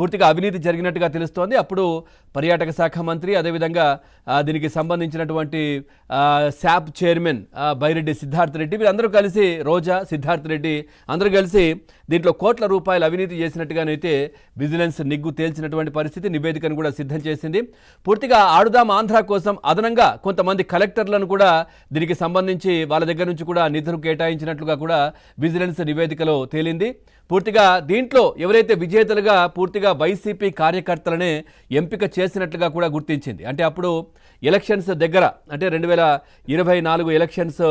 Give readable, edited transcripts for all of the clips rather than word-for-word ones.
పూర్తిగా అవినీతి జరిగినట్టుగా తెలుస్తోంది. అప్పుడు పర్యాటక శాఖ మంత్రి అదేవిధంగా దీనికి సంబంధించినటువంటి శాప్ చైర్మన్ బైరెడ్డి సిద్ధార్థ రెడ్డి వీళ్ళందరూ కలిసి రోజా సిద్ధార్థ రెడ్డి అందరూ కలిసి దీంట్లో కోట్ల రూపాయలు అవినీతి చేసినట్టుగానైతే విజిలెన్స్ నిగ్గు తేల్చినటువంటి పరిస్థితి, నివేదికను కూడా సిద్ధం చేసింది. పూర్తిగా ఆడుదాం ఆంధ్ర కోసం అదనంగా కొంతమంది కలెక్టర్లను కూడా దీనికి సంబంధించి వాళ్ళ దగ్గర నుంచి కూడా నిధులు కేటాయించినట్లుగా కూడా విజిలెన్స్ నివేదికలో తేలింది. పూర్తిగా దీంట్లో ఎవరైతే విజేతలుగా పూర్తిగా వైసీపీ కార్యకర్తలనే ఎంపిక చేసినట్లుగా కూడా గుర్తించింది. అంటే అప్పుడు ఎలక్షన్స్ దగ్గర, అంటే 2024 ఎలక్షన్స్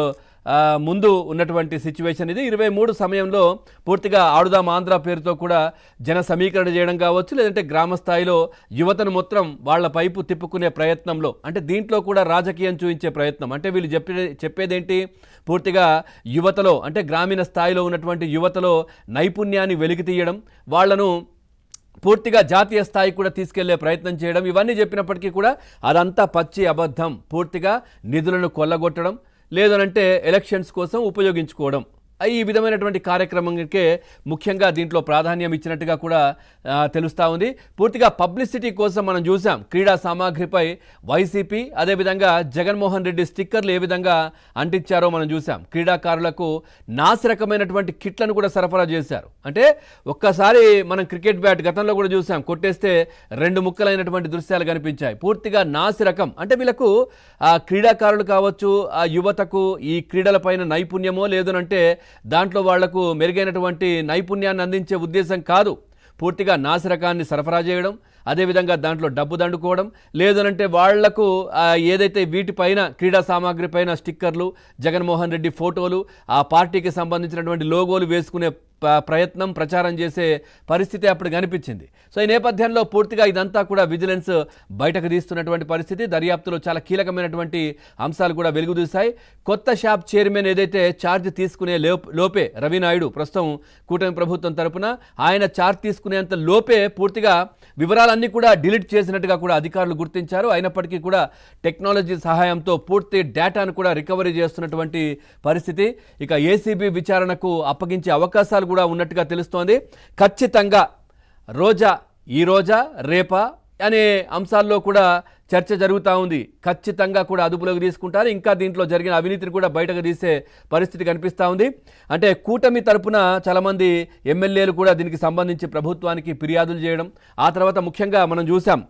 ముందు ఉన్నటువంటి సిచ్యువేషన్ ఇది. 23 సమయంలో పూర్తిగా ఆడుదాం ఆంధ్ర పేరుతో కూడా జన సమీకరణ చేయడం కావచ్చు, లేదంటే గ్రామ స్థాయిలో యువతను మొత్తం వాళ్ళ పైపు తిప్పుకునే ప్రయత్నంలో, అంటే దీంట్లో కూడా రాజకీయం చూపించే ప్రయత్నం. అంటే వీళ్ళు చెప్పేదేంటి, పూర్తిగా యువతలో అంటే గ్రామీణ స్థాయిలో ఉన్నటువంటి యువతలో నైపుణ్యాన్ని వెలికి తీయడం, వాళ్లను పూర్తిగా జాతీయ స్థాయికి కూడా తీసుకెళ్లే ప్రయత్నం చేయడం, ఇవన్నీ చెప్పినప్పటికీ కూడా అదంతా పచ్చి అబద్ధం. పూర్తిగా నిధులను కొల్లగొట్టడం, లేదనంటే ఎలక్షన్స్ కోసం ఉపయోగించుకోవడం, ఈ విధమైనటువంటి కార్యక్రమంకే ముఖ్యంగా దీంట్లో ప్రాధాన్యం ఇచ్చినట్టుగా కూడా తెలుస్తూ ఉంది. పూర్తిగా పబ్లిసిటీ కోసం మనం చూసాం క్రీడా సామాగ్రిపై వైసీపీ అదేవిధంగా జగన్మోహన్ రెడ్డి స్టిక్కర్లు ఏ విధంగా అంటించారో మనం చూసాం. క్రీడాకారులకు నాసిరకమైనటువంటి కిట్లను కూడా సరఫరా చేశారు. అంటే ఒక్కసారి మనం క్రికెట్ బ్యాట్ గతంలో కూడా చూసాం, కొట్టేస్తే 2 ముక్కలైనటువంటి దృశ్యాలు కనిపించాయి. పూర్తిగా నాసిరకం. అంటే వీళ్ళకు క్రీడాకారులు కావచ్చు, ఆ యువతకు ఈ క్రీడలపైన నైపుణ్యమో లేదనంటే దాంట్లో వాళ్లకు మెరుగైనటువంటి నైపుణ్యాన్ని అందించే ఉద్దేశం కాదు. పూర్తిగా నాసిరకాన్ని సరఫరా చేయడం, అదేవిధంగా దాంట్లో డబ్బు దండుకోవడం, లేదనంటే వాళ్లకు ఏదైతే వీటిపైన క్రీడా సామాగ్రి పైన స్టిక్కర్లు, జగన్మోహన్ రెడ్డి ఫోటోలు, ఆ పార్టీకి సంబంధించినటువంటి లోగోలు వేసుకునే ప్రయత్నం, ప్రచారం చేసే పరిస్థితి అప్పుడు కనిపించింది. సో ఈ నేపథ్యంలో పూర్తిగా ఇదంతా కూడా విజిలెన్స్ బయటకు తీస్తున్నటువంటి పరిస్థితి. దర్యాప్తులో చాలా కీలకమైనటువంటి అంశాలు కూడా వెలుగుదూశాయి. కొత్త షాప్ చైర్మన్ ఏదైతే ఛార్జ్ తీసుకునే లోపే రవినాయుడు, ప్రస్తుతం కూటమి ప్రభుత్వం తరపున ఆయన ఛార్జ్ తీసుకునేంత లోపే పూర్తిగా వివరాలన్నీ కూడా డిలీట్ చేసినట్టుగా కూడా అధికారులు గుర్తించారు. అయినప్పటికీ కూడా టెక్నాలజీ సహాయంతో పూర్తి డేటాను కూడా రికవరీ చేస్తున్నటువంటి పరిస్థితి. ఇక ఏసీబీ విచారణకు అప్పగించే అవకాశాలు కూడా ఉన్నట్టుగా తెలుస్తోంది. ఖచ్చితంగా ఈ రోజా రేపా అనే అంశాల్లో కూడా చర్చ జరుగుతూ ఉంది. ఖచ్చితంగా కూడా అదుపులోకి తీసుకుంటారు. ఇంకా దీంట్లో జరిగిన అవినీతిని కూడా బయటకు తీసే పరిస్థితి కనిపిస్తూ ఉంది. అంటే కూటమి తరపున చాలామంది ఎమ్మెల్యేలు కూడా దీనికి సంబంధించి ప్రభుత్వానికి ఫిర్యాదులు చేయడం, ఆ తర్వాత ముఖ్యంగా మనం చూసాం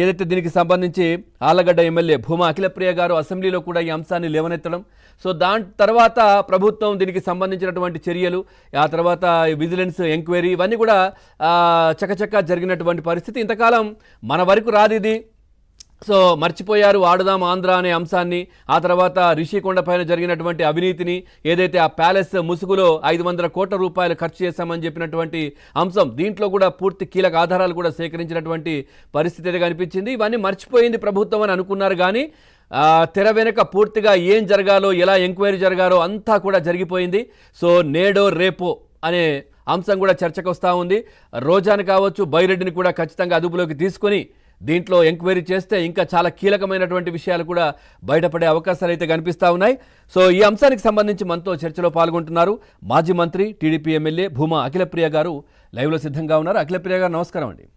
ఏదైతే దీనికి సంబంధించి ఆళ్లగడ్డ ఎమ్మెల్యే భూమా అఖిలప్రియ గారు అసెంబ్లీలో కూడా ఈ అంశాన్ని లేవనెత్తడం. సో దాని తర్వాత ప్రభుత్వం దీనికి సంబంధించినటువంటి చర్యలు, ఆ తర్వాత విజిలెన్స్ ఎంక్వైరీ, ఇవన్నీ కూడా చకచకా జరిగినటువంటి పరిస్థితి. ఇంతకాలం మన వరకు రాదిది. సో మర్చిపోయారు ఆడుదాం ఆంధ్ర అనే అంశాన్ని. ఆ తర్వాత రిషికొండ పైన జరిగినటువంటి అవినీతిని, ఏదైతే ఆ ప్యాలెస్ ముసుగులో 500 కోట్ల రూపాయలు ఖర్చు చేశామని చెప్పినటువంటి అంశం, దీంట్లో కూడా పూర్తి కీలక ఆధారాలు కూడా సేకరించినటువంటి పరిస్థితి అయితే కనిపించింది. ఇవన్నీ మర్చిపోయింది ప్రభుత్వం అని అనుకున్నారు. కానీ తెర వెనుక పూర్తిగా ఏం జరగాలో, ఎలా ఎంక్వైరీ జరగాలో అంతా కూడా జరిగిపోయింది. సో నేడో రేపో అనే అంశం కూడా చర్చకు వస్తూ ఉంది. రోజాని కావచ్చు, బైరెడ్డిని కూడా ఖచ్చితంగా అదుపులోకి తీసుకొని దీంట్లో ఎంక్వైరీ చేస్తే ఇంకా చాలా కీలకమైనటువంటి విషయాలు కూడా బయటపడే అవకాశాలు అయితే కనిపిస్తూ ఉన్నాయి. సో ఈ అంశానికి సంబంధించి మనతో చర్చలో పాల్గొంటున్నారు మాజీ మంత్రి టీడీపీ ఎమ్మెల్యే భూమా అఖిలప్రియ గారు. లైవ్లో సిద్ధంగా ఉన్నారు. అఖిలప్రియ గారు నమస్కారం అండి.